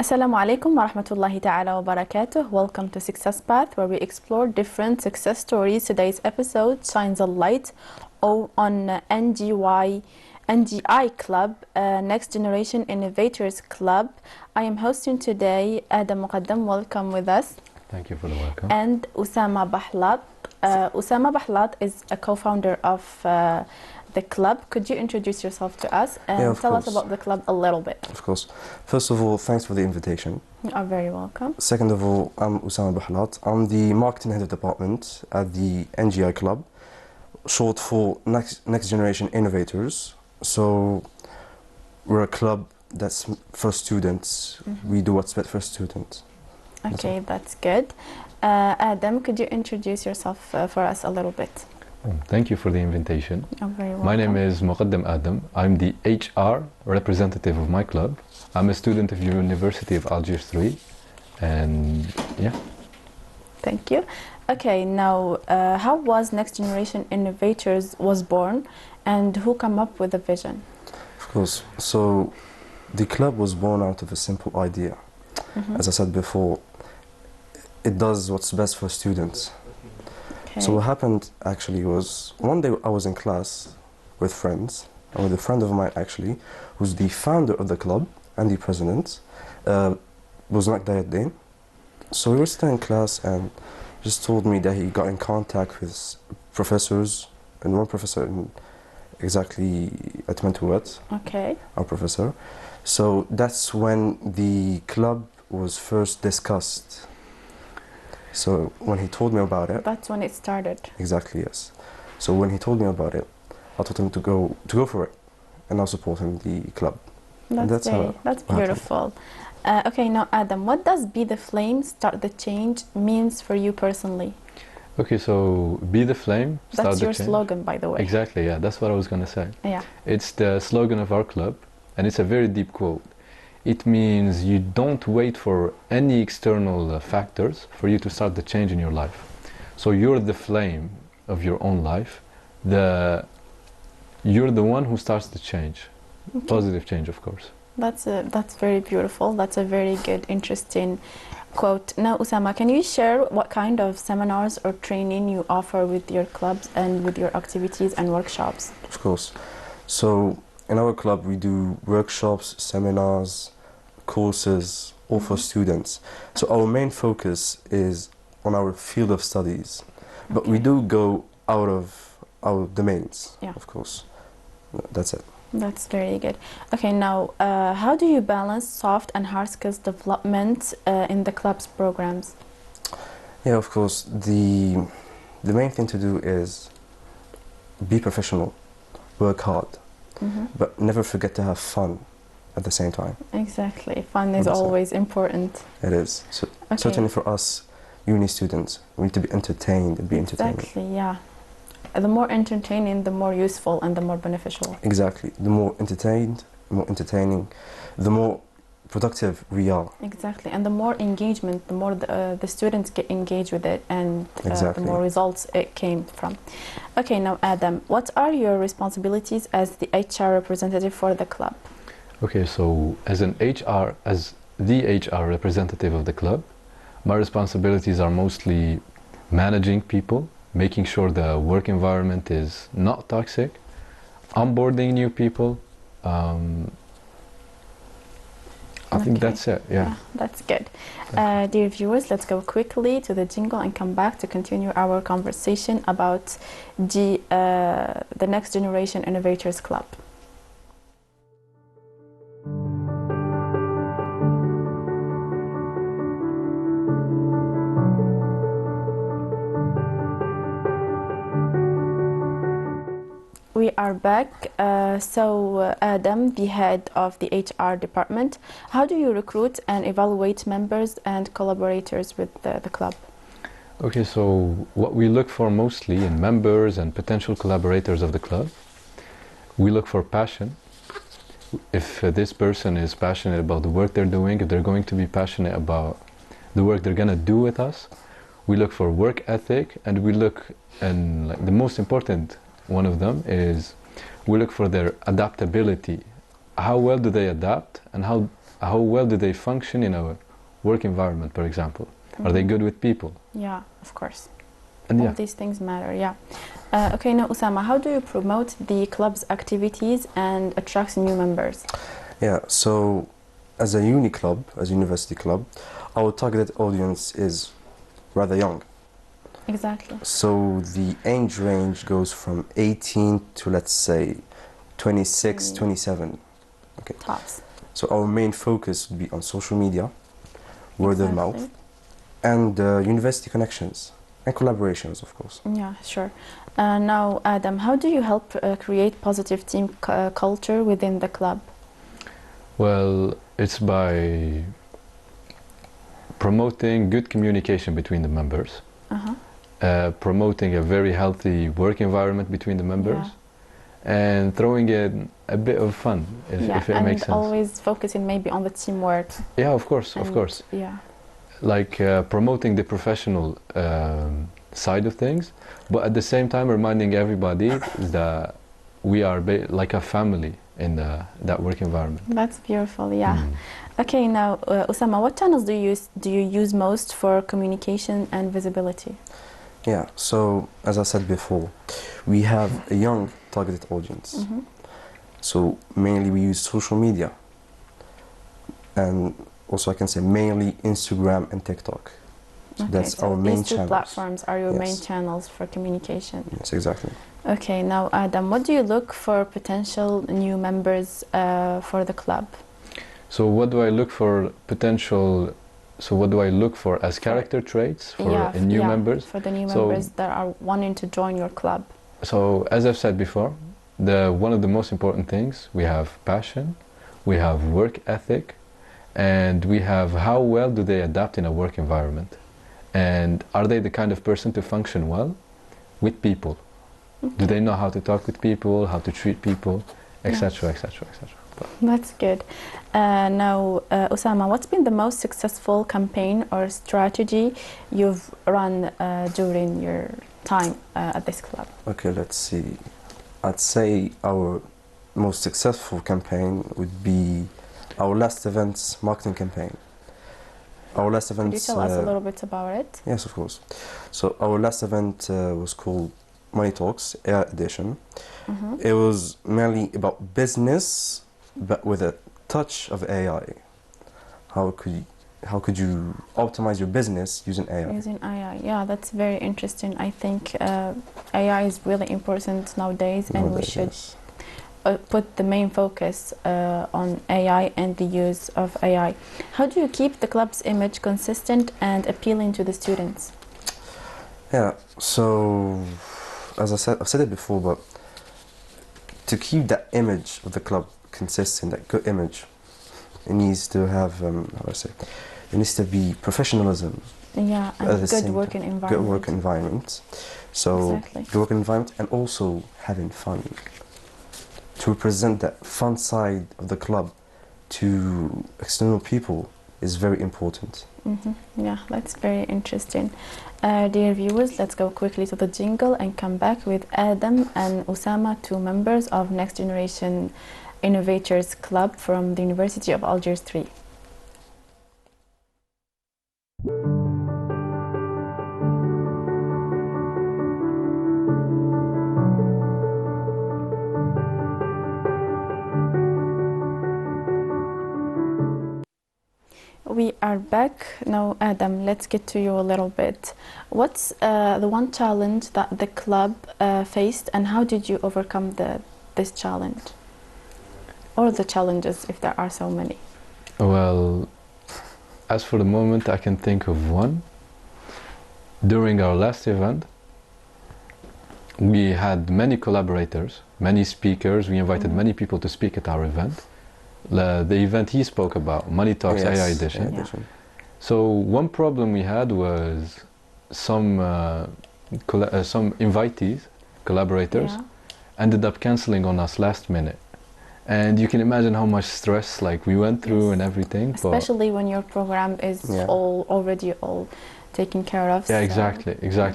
Assalamu alaikum wa rahmatullahi ta'ala wa barakatuh. Welcome to Success Path, where we explore different success stories. Today's episode shines a light on NGI Club, Next Generation Innovators Club. I am hosting today Adam Muqaddam. Welcome with us. Thank you for the welcome. And Usama Bahlat. Usama Bahlat is a co-founder of the club. Could you introduce yourself to us and tell us about the club a little bit? Of course. First of all, thanks for the invitation. You are very welcome. Second of all, I'm Usama Bahlat. I'm the marketing head of department at the NGI Club, short for Next Generation Innovators. So we're a club that's for students. We do what's best for students. Okay, that's good. Adam, could you introduce yourself for us a little bit? Thank you for the invitation. You're very welcome. My name is Muqaddam Adam. I'm the HR representative of my club. I'm a student of University of Algiers 3, and yeah. Thank you. Okay, now how was Next Generation Innovators was born, and who came up with the vision? Of course. So the club was born out of a simple idea. As I said before, it does what's best for students. Okay. So what happened actually was, one day I was in class with friends, and with a friend of mine actually, who's the founder of the club and the president, was Dayad. So we were sitting in class and just told me that he got in contact with professors, and one professor exactly at Mentuat, okay, our professor. So that's when the club was first discussed. So when he told me about it, that's when it started. Exactly, yes. So when he told me about it, I told him to go for it, and I'll support him the club. That's beautiful. Okay, now Adam, what does Be the Flame, Start the Change means for you personally? Okay, so Be the Flame, Start that's the your change. slogan, by the way. Exactly, yeah, that's what I was going to say. Yeah. It's the slogan of our club, and it's a very deep quote. It means you don't wait for any external factors for you to start the change in your life. So you're the flame of your own life. You're the one who starts the change. Okay. Positive change, of course. That's very beautiful. That's a very good, interesting quote. Now, Usama, can you share what kind of seminars or training you offer with your clubs and with your activities and workshops? Of course. So in our club we do workshops, seminars, courses, all for students. So our main focus is on our field of studies, but we do go out of our domains, of course. That's it. That's very good. Okay, now how do you balance soft and hard skills development in the club's programs? Yeah, of course. The main thing to do is be professional, work hard, but never forget to have fun at the same time. Exactly. Fun is always important. It is. So certainly for us uni students, we need to be entertained and be entertaining. Exactly, yeah. The more entertaining, the more useful and the more beneficial. Exactly. The more entertained, the more entertaining, the more productive we are. Exactly. And the more engagement, the more the students get engaged with it, and the more results it came from. Okay, now Adam, what are your responsibilities as the HR representative for the club? Okay, so as the HR representative of the club, my responsibilities are mostly managing people, making sure the work environment is not toxic, onboarding new people. I think that's it, yeah. That's good. Dear viewers, let's go quickly to the jingle and come back to continue our conversation about the Next Generation Innovators Club. We are back. So Adam, the head of the HR department, how do you recruit and evaluate members and collaborators with the club? Okay, so what we look for mostly in members and potential collaborators of the club, we look for passion. If this person is passionate about the work they're doing, if they're going to be passionate about the work they're going to do with us, we look for work ethic, and we look, and like the most important one of them is we look for their adaptability. How well do they adapt, and how how well do they function in a work environment, for example? Are they good with people? Yeah, of course. And all these things matter, yeah. Okay, now Usama, how do you promote the club's activities and attract new members? Yeah, so as a uni club, as a university club, our targeted audience is rather young. Exactly. So the age range goes from 18 to, let's say, 26, 27. Okay. Tops. So our main focus would be on social media, word of mouth, and university connections and collaborations, of course. Yeah, sure. Now, Adam, how do you help create positive team culture within the club? Well, it's by promoting good communication between the members, promoting a very healthy work environment between the members, and throwing in a bit of fun, if it makes sense. And always focusing maybe on the teamwork. Yeah, of course, of course. Yeah. Like promoting the professional side of things, but at the same time reminding everybody that we are like a family in that work environment. That's beautiful, yeah. Okay, now Usama, what channels do you use most for communication and visibility? Yeah, so as I said before, we have a young targeted audience. So mainly we use social media, and also I can say mainly Instagram and TikTok. So that's our main channels. These two platforms are your main channels for communication. Yes, exactly. Okay, now Adam, what do you look for potential new members for the club? So what do I look for potential? So what do I look for as character traits for new members? For the new members that are wanting to join your club. So as I've said before, one of the most important things, we have passion, we have work ethic, and we have how well do they adapt in a work environment, and are they the kind of person to function well with people? Do they know how to talk with people, how to treat people, etc., etc., etc. That's good. Now, Usama, what's been the most successful campaign or strategy you've run during your time at this club? Okay, let's see. I'd say our most successful campaign would be our last event's marketing campaign. Our last event. Could you tell us a little bit about it? Yes, of course. So our last event was called Money Talks AI Edition. It was mainly about business, but with a touch of AI. How could you optimize your business using AI? Using AI, yeah, that's very interesting. I think AI is really important nowadays, and we should put the main focus on AI and the use of AI. How do you keep the club's image consistent and appealing to the students? Yeah, so as I've said it before, but to keep that image of the club consistent, that good image, it needs to have, it needs to be professionalism. Yeah, and good working environment. Good working environment. So, good working environment, and also having fun. To represent that fun side of the club to external people is very important. Yeah, that's very interesting. Dear viewers, let's go quickly to the jingle and come back with Adam and Usama, two members of Next Generation Innovators Club from the University of Algiers 3. We are back. Now, Adam, let's get to you a little bit. What's the one challenge that the club faced, and how did you overcome this challenge? Or the challenges, if there are so many? Well, as for the moment, I can think of one. During our last event, we had many collaborators, many speakers. We invited many people to speak at our event. The event he spoke about, Money Talks AI Edition. Yeah. So one problem we had was some invitees, collaborators, ended up cancelling on us last minute. And you can imagine how much stress we went through and everything. Especially when your program is already taken care of. Yeah, exactly.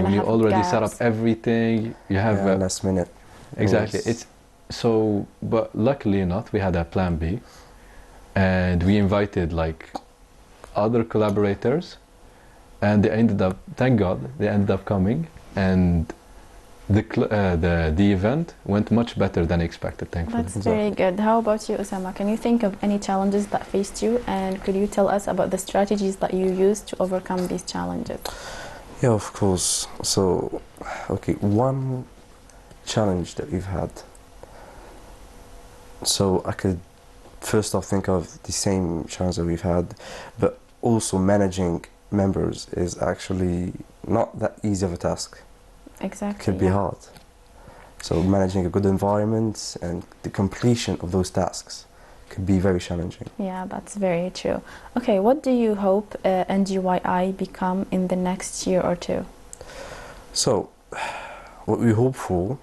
When you already set up everything, you have last minute. Exactly. But luckily enough, we had a plan B. and we invited like other collaborators, and they ended up, thank God, they ended up coming, and the event went much better than expected, thankfully. That's very good. How about you, Osama? Can you think of any challenges that faced you, and could you tell us about the strategies that you used to overcome these challenges? Yeah, of course. So, okay, one challenge that we've had. So I could first off think of the same challenge that we've had, but also managing members is actually not that easy of a task. Exactly. It could be hard. So managing a good environment and the completion of those tasks could be very challenging. Yeah, that's very true. Okay, what do you hope NGYI become in the next year or two? So, what we hope for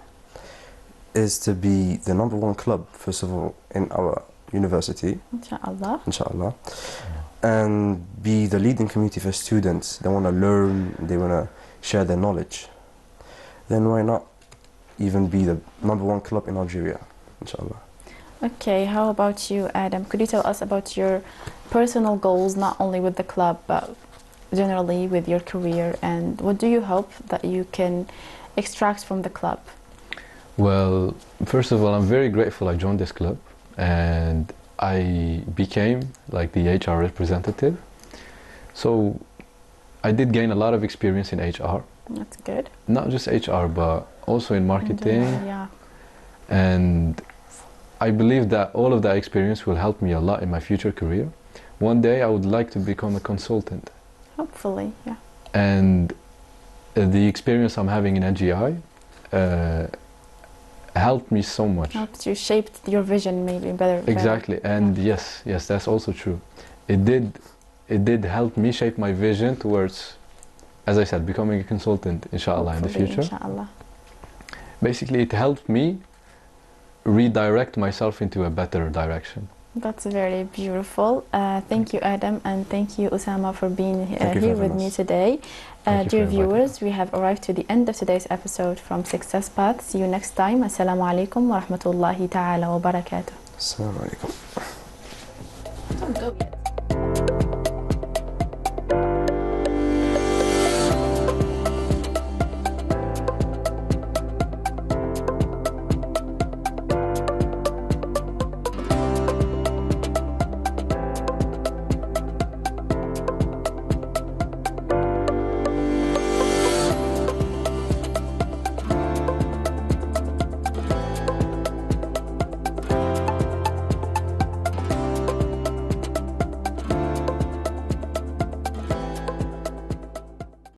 is to be the #1 club, first of all, in our university. Inshallah. Inshallah. And be the leading community for students. They want to learn, they want to share their knowledge. Then why not even be the #1 club in Algeria, inshallah. Okay, how about you, Adam? Could you tell us about your personal goals, not only with the club, but generally with your career, and what do you hope that you can extract from the club? Well, first of all, I'm very grateful I joined this club, and I became like the HR representative. So I did gain a lot of experience in HR. That's good. Not just HR, but also in marketing. Yeah. And I believe that all of that experience will help me a lot in my future career. One day I would like to become a consultant. Hopefully, yeah. And the experience I'm having in NGI helped me so much. Helped you shape your vision maybe better. Exactly, and yes, that's also true. It did help me shape my vision towards, as I said, becoming a consultant, inshallah, in the future. Inshallah. Basically, it helped me redirect myself into a better direction. That's very beautiful. Thank you, Adam, and thank you, Osama, for being here with me today. Dear viewers, we have arrived to the end of today's episode from Success Path. See you next time. Assalamu alaikum wa rahmatullahi ta'ala wa barakatuh. Assalamu alaikum.